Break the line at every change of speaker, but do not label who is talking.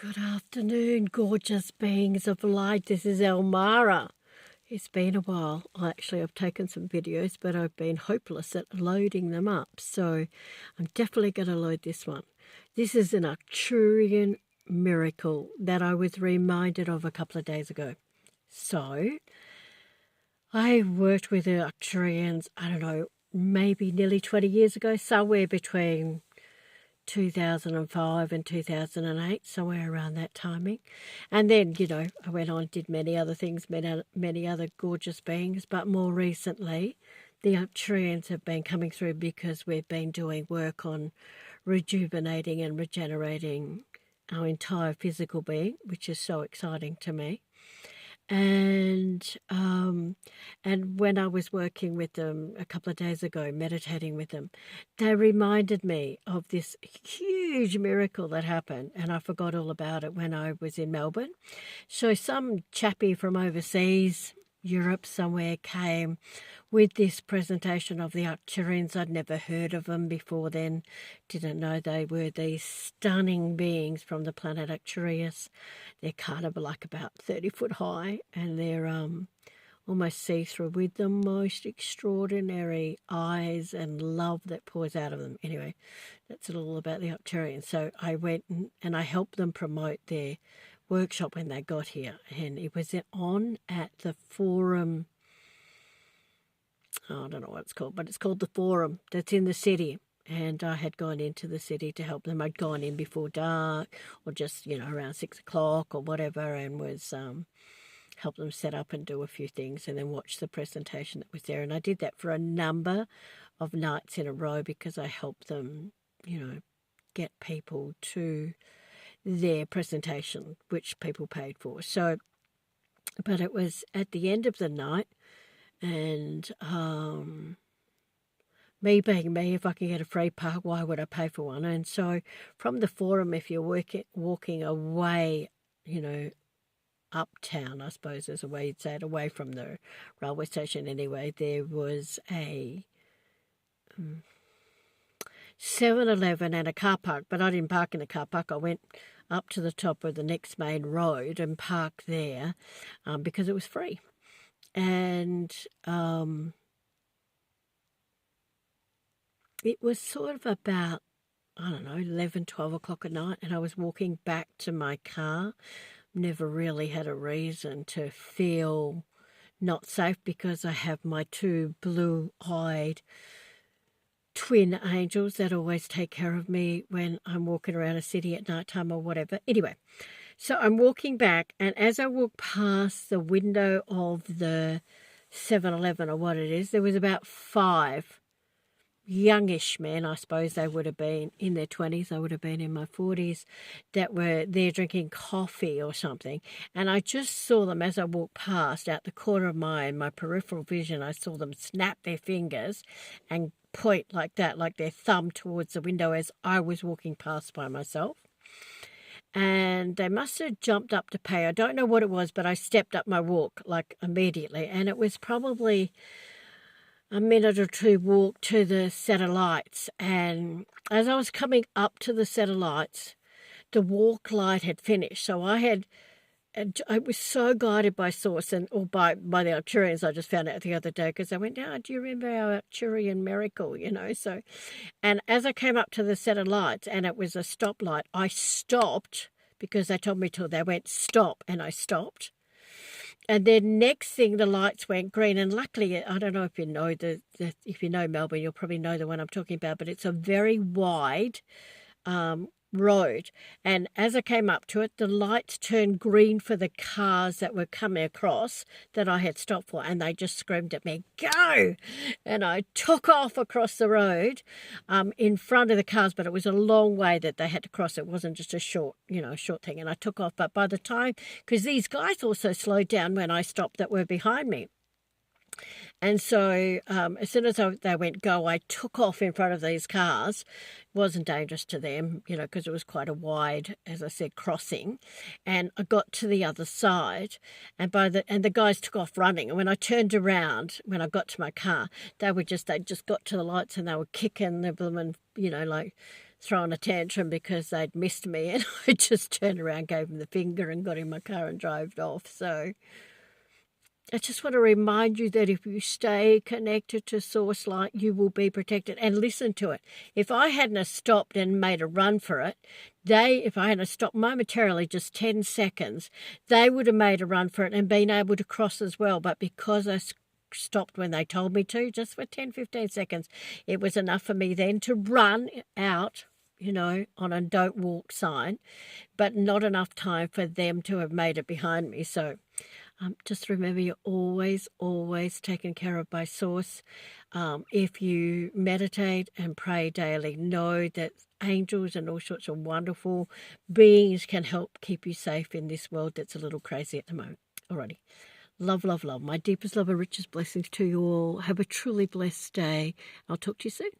Good afternoon, gorgeous beings of light. This is Elmara. It's been a while. I've taken some videos, but I've been hopeless at loading them up. So I'm definitely going to load this one. This is an Arcturian Miracle that I was reminded of a couple of days ago. So I worked with the Arcturians, I don't know, maybe nearly 20 years ago, somewhere between 2005 and 2008, somewhere around that timing. And then, I went on and did many other things, many other gorgeous beings. But more recently, the Arcturians have been coming through because we've been doing work on rejuvenating and regenerating our entire physical being, which is so exciting to me. And when I was working with them a couple of days ago, meditating with them, they reminded me of this huge miracle that happened, and I forgot all about it when I was in Melbourne. So some chappie from overseas, Europe somewhere, came with this presentation of the Arcturians. I'd never heard of them before then, didn't know they were these stunning beings from the planet Arcturus. They're kind of like about 30 foot high, and they're almost see-through with the most extraordinary eyes and love that pours out of them. Anyway, that's all about the Arcturians. So I went and I helped them promote their workshop when they got here, and it was on at the Forum. I don't know what it's called, but it's called the Forum. That's in the city, and I had gone into the city to help them. I'd gone in before dark, or just around 6 o'clock or whatever, and was help them set up and do a few things, and then watch the presentation that was there. And I did that for a number of nights in a row because I helped them, get people to their presentation, which people paid for. So, but it was at the end of the night, and me being me, if I can get a free park, why would I pay for one? And so from the Forum, if you're walking away, uptown, I suppose is a way you'd say it, away from the railway station anyway, there was a 7-Eleven and a car park, but I didn't park in the car park. I went up to the top of the next main road and parked there because it was free. And it was sort of about, 11, 12 o'clock at night, and I was walking back to my car. Never really had a reason to feel not safe because I have my two blue-eyed twin angels that always take care of me when I'm walking around a city at nighttime or whatever. Anyway, so I'm walking back, and as I walk past the window of the 7-Eleven or what it is, there was about 5 youngish men, I suppose they would have been in their 20s, I would have been in my 40s, that were there drinking coffee or something. And I just saw them as I walked past out the corner of my peripheral vision. I saw them snap their fingers and point like that, like their thumb towards the window as I was walking past by myself. And they must have jumped up to pay. I don't know what it was, but I stepped up my walk like immediately. And it was probably a minute or two walk to the set of lights. And as I was coming up to the set of lights, the walk light had finished. So I was so guided by Source or by the Arcturians. I just found out the other day because I went, do you remember our Arcturian Miracle, So, and as I came up to the set of lights and it was a stop light, I stopped because they told me to. They went stop, and I stopped. And then next thing, the lights went green. And luckily, I don't know if you know if you know Melbourne, you'll probably know the one I'm talking about. But it's a very wide road. And as I came up to it, the lights turned green for the cars that were coming across that I had stopped for. And they just screamed at me, "Go!" And I took off across the road in front of the cars. But it was a long way that they had to cross. It wasn't just a short thing. And I took off. But by the time, because these guys also slowed down when I stopped that were behind me. And so as soon as they went go, I took off in front of these cars. It wasn't dangerous to them, because it was quite a wide, as I said, crossing. And I got to the other side, and the guys took off running. And when I turned around, when I got to my car, they just got to the lights and they were kicking the blooming, like throwing a tantrum because they'd missed me, and I just turned around, gave them the finger, and got in my car and drove off. So I just want to remind you that if you stay connected to Source Light, you will be protected. And listen to it. If I hadn't stopped and made a run for it, if I hadn't stopped momentarily, just 10 seconds, they would have made a run for it and been able to cross as well. But because I stopped when they told me to, just for 10, 15 seconds, it was enough for me then to run out, on a don't walk sign, but not enough time for them to have made it behind me. So just remember, you're always, always taken care of by Source. If you meditate and pray daily, know that angels and all sorts of wonderful beings can help keep you safe in this world that's a little crazy at the moment. Alrighty. Love, love, love. My deepest love and richest blessings to you all. Have a truly blessed day. I'll talk to you soon.